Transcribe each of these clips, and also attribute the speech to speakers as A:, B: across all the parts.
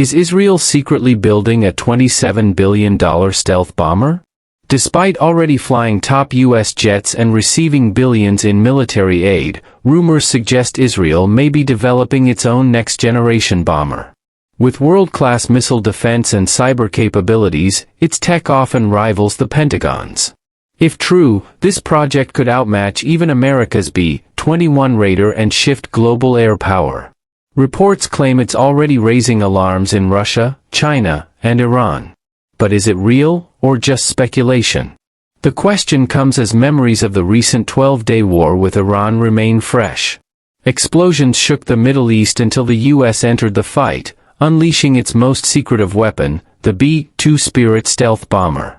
A: Is Israel secretly building a $27 billion stealth bomber? Despite already flying top U.S. jets and receiving billions in military aid, rumors suggest Israel may be developing its own next-generation bomber. With world-class missile defense and cyber capabilities, its tech often rivals the Pentagon's. If true, this project could outmatch even America's B-21 Raider and shift global air power. Reports claim it's already raising alarms in Russia, China, and Iran. But is it real, or just speculation? The question comes as memories of the recent 12-day war with Iran remain fresh. Explosions shook the Middle East until the U.S. entered the fight, unleashing its most secretive weapon, the B-2 Spirit stealth bomber.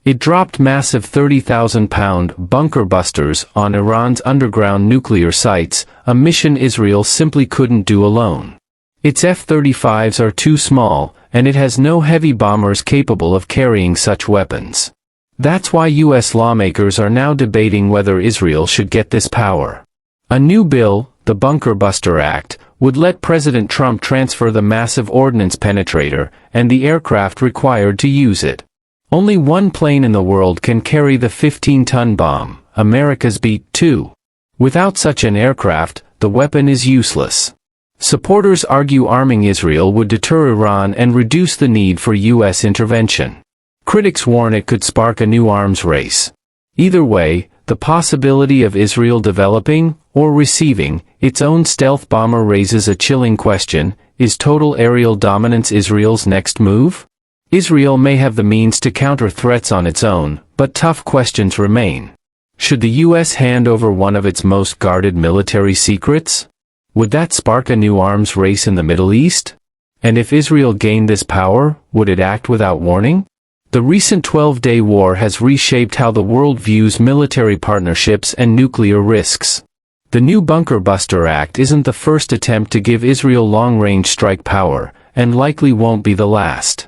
A: It dropped massive 30,000-pound bunker busters on Iran's underground nuclear sites, a mission Israel simply couldn't do alone. Its F-35s are too small, and it has no heavy bombers capable of carrying such weapons. That's why U.S. lawmakers are now debating whether Israel should get this power. A new bill, the Bunker Buster Act, would let President Trump transfer the massive ordnance penetrator and the aircraft required to use it. Only one plane in the world can carry the 15-ton bomb, America's B-2. Without such an aircraft, the weapon is useless. Supporters argue arming Israel would deter Iran and reduce the need for U.S. intervention. Critics warn it could spark a new arms race. Either way, the possibility of Israel developing, or receiving, its own stealth bomber raises a chilling question: is total aerial dominance Israel's next move? Israel may have the means to counter threats on its own, but tough questions remain. Should the U.S. hand over one of its most guarded military secrets? Would that spark a new arms race in the Middle East? And if Israel gained this power, would it act without warning? The recent 12-day war has reshaped how the world views military partnerships and nuclear risks. The new Bunker Buster Act isn't the first attempt to give Israel long-range strike power, and likely won't be the last.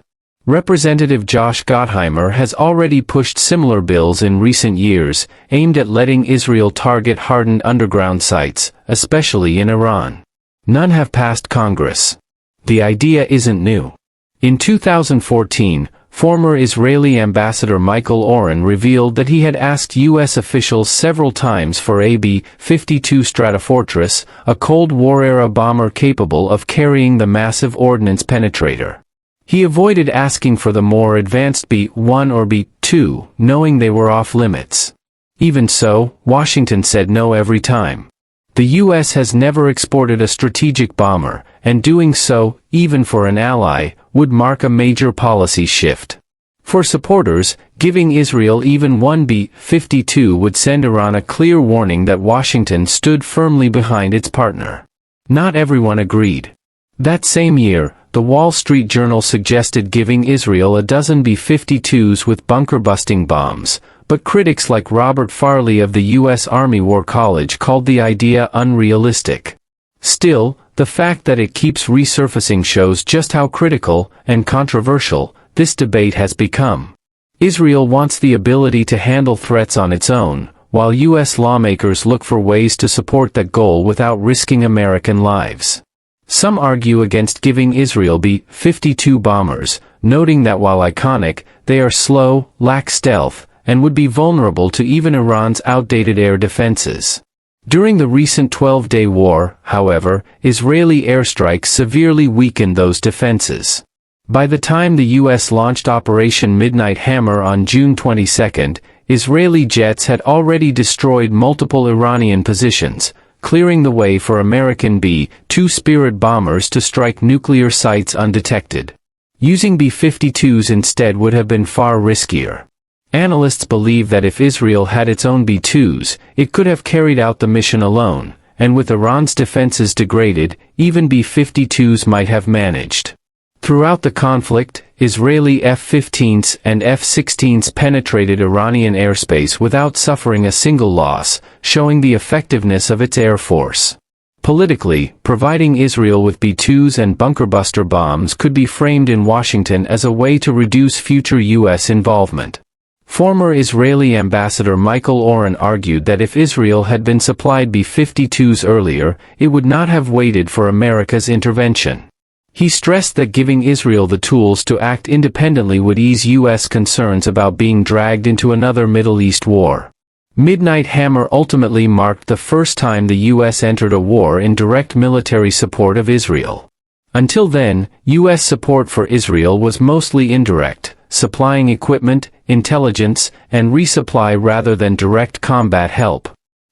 A: Representative Josh Gottheimer has already pushed similar bills in recent years, aimed at letting Israel target hardened underground sites, especially in Iran. None have passed Congress. The idea isn't new. In 2014, former Israeli Ambassador Michael Oren revealed that he had asked U.S. officials several times for a B-52 Stratofortress, a Cold War-era bomber capable of carrying the massive ordnance penetrator. He avoided asking for the more advanced B-1 or B-2, knowing they were off-limits. Even so, Washington said no every time. The U.S. has never exported a strategic bomber, and doing so, even for an ally, would mark a major policy shift. For supporters, giving Israel even one B-52 would send Iran a clear warning that Washington stood firmly behind its partner. Not everyone agreed. That same year, the Wall Street Journal suggested giving Israel a dozen B-52s with bunker-busting bombs, but critics like Robert Farley of the U.S. Army War College called the idea unrealistic. Still, the fact that it keeps resurfacing shows just how critical and controversial this debate has become. Israel wants the ability to handle threats on its own, while U.S. lawmakers look for ways to support that goal without risking American lives. Some argue against giving Israel B-52 bombers, noting that while iconic, they are slow, lack stealth, and would be vulnerable to even Iran's outdated air defenses. During the recent 12-day war, however, Israeli airstrikes severely weakened those defenses. By the time the U.S. launched Operation Midnight Hammer on June 22, Israeli jets had already destroyed multiple Iranian positions, clearing the way for American B-2 Spirit bombers to strike nuclear sites undetected. Using B-52s instead would have been far riskier. Analysts believe that if Israel had its own B-2s, it could have carried out the mission alone, and with Iran's defenses degraded, even B-52s might have managed. Throughout the conflict, Israeli F-15s and F-16s penetrated Iranian airspace without suffering a single loss, showing the effectiveness of its air force. Politically, providing Israel with B-2s and bunker-buster bombs could be framed in Washington as a way to reduce future U.S. involvement. Former Israeli Ambassador Michael Oren argued that if Israel had been supplied B-52s earlier, it would not have waited for America's intervention. He stressed that giving Israel the tools to act independently would ease U.S. concerns about being dragged into another Middle East war. Midnight Hammer ultimately marked the first time the U.S. entered a war in direct military support of Israel. Until then, U.S. support for Israel was mostly indirect, supplying equipment, intelligence, and resupply rather than direct combat help.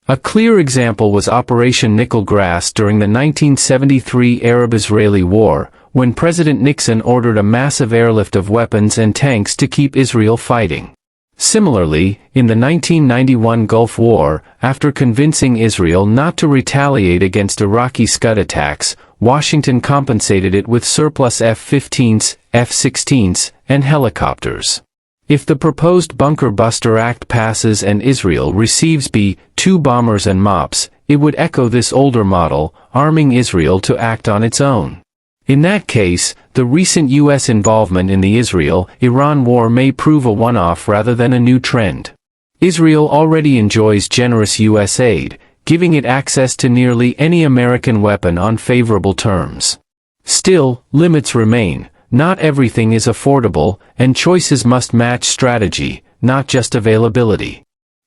A: A clear example was Operation Nickel Grass during the 1973 Arab-Israeli War, when President Nixon ordered a massive airlift of weapons and tanks to keep Israel fighting. Similarly, in the 1991 Gulf War, after convincing Israel not to retaliate against Iraqi Scud attacks, Washington compensated it with surplus F-15s, F-16s, and helicopters. If the proposed Bunker Buster Act passes and Israel receives B-2 bombers and MOPs, it would echo this older model, arming Israel to act on its own. In that case, the recent U.S. involvement in the Israel-Iran war may prove a one-off rather than a new trend. Israel already enjoys generous U.S. aid, giving it access to nearly any American weapon on favorable terms. Still, limits remain. Not everything is affordable, and choices must match strategy, not just availability.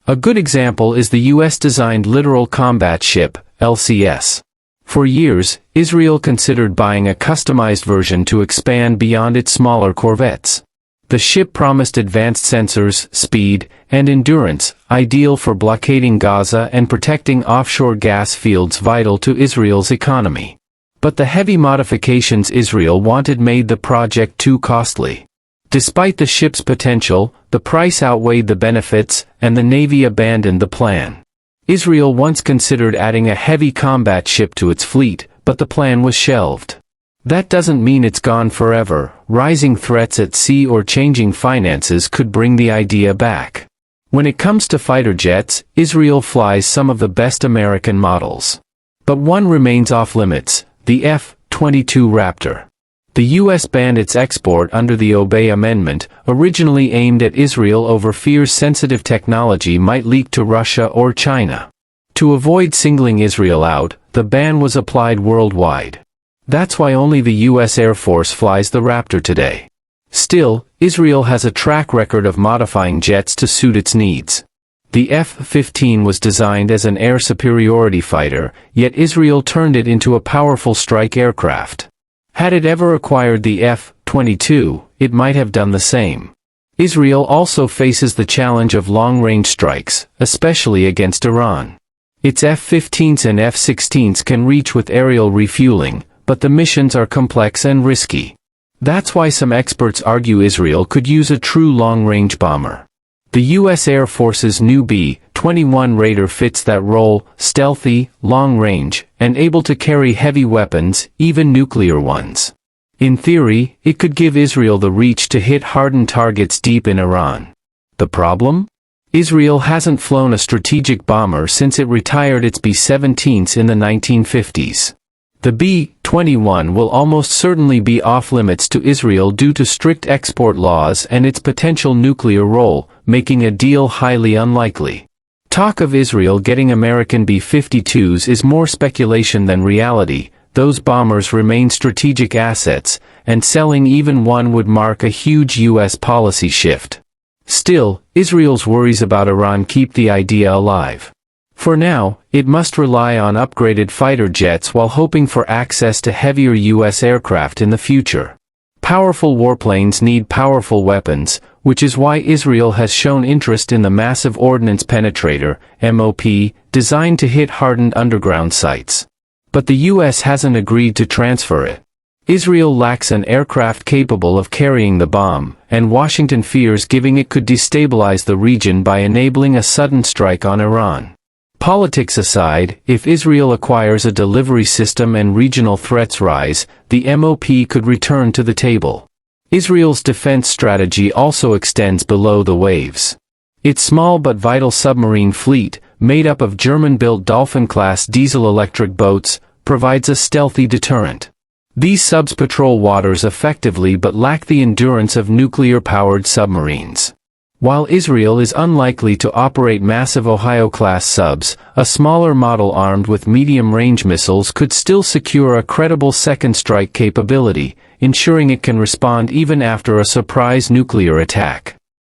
A: A good example is the U.S.-designed Littoral Combat Ship, LCS. For years, Israel considered buying a customized version to expand beyond its smaller corvettes. The ship promised advanced sensors, speed, and endurance, ideal for blockading Gaza and protecting offshore gas fields vital to Israel's economy. But the heavy modifications Israel wanted made the project too costly. Despite the ship's potential, the price outweighed the benefits, and the Navy abandoned the plan. Israel once considered adding a heavy combat ship to its fleet, but the plan was shelved. That doesn't mean it's gone forever. Rising threats at sea or changing finances could bring the idea back. When it comes to fighter jets, Israel flies some of the best American models. But one remains off-limits, the F-22 Raptor. The U.S. banned its export under the Obey Amendment, originally aimed at Israel over fears sensitive technology might leak to Russia or China. To avoid singling Israel out, the ban was applied worldwide. That's why only the U.S. Air Force flies the Raptor today. Still, Israel has a track record of modifying jets to suit its needs. The F-15 was designed as an air superiority fighter, yet Israel turned it into a powerful strike aircraft. Had it ever acquired the F-22, it might have done the same. Israel also faces the challenge of long-range strikes, especially against Iran. Its F-15s and F-16s can reach with aerial refueling, but the missions are complex and risky. That's why some experts argue Israel could use a true long-range bomber. The U.S. Air Force's new B-21 Raider fits that role, stealthy, long-range, and able to carry heavy weapons, even nuclear ones. In theory, it could give Israel the reach to hit hardened targets deep in Iran. The problem? Israel hasn't flown a strategic bomber since it retired its B-17s in the 1950s. The B-21 will almost certainly be off-limits to Israel due to strict export laws and its potential nuclear role, making a deal highly unlikely. Talk of Israel getting American B-52s is more speculation than reality. Those bombers remain strategic assets, and selling even one would mark a huge U.S. policy shift. Still, Israel's worries about Iran keep the idea alive. For now, it must rely on upgraded fighter jets while hoping for access to heavier U.S. aircraft in the future. Powerful warplanes need powerful weapons, which is why Israel has shown interest in the Massive Ordnance Penetrator, MOP, designed to hit hardened underground sites. But the U.S. hasn't agreed to transfer it. Israel lacks an aircraft capable of carrying the bomb, and Washington fears giving it could destabilize the region by enabling a sudden strike on Iran. Politics aside, if Israel acquires a delivery system and regional threats rise, the MOP could return to the table. Israel's defense strategy also extends below the waves. Its small but vital submarine fleet, made up of German-built Dolphin-class diesel-electric boats, provides a stealthy deterrent. These subs patrol waters effectively but lack the endurance of nuclear-powered submarines. While Israel is unlikely to operate massive Ohio-class subs, a smaller model armed with medium-range missiles could still secure a credible second strike capability, ensuring it can respond even after a surprise nuclear attack.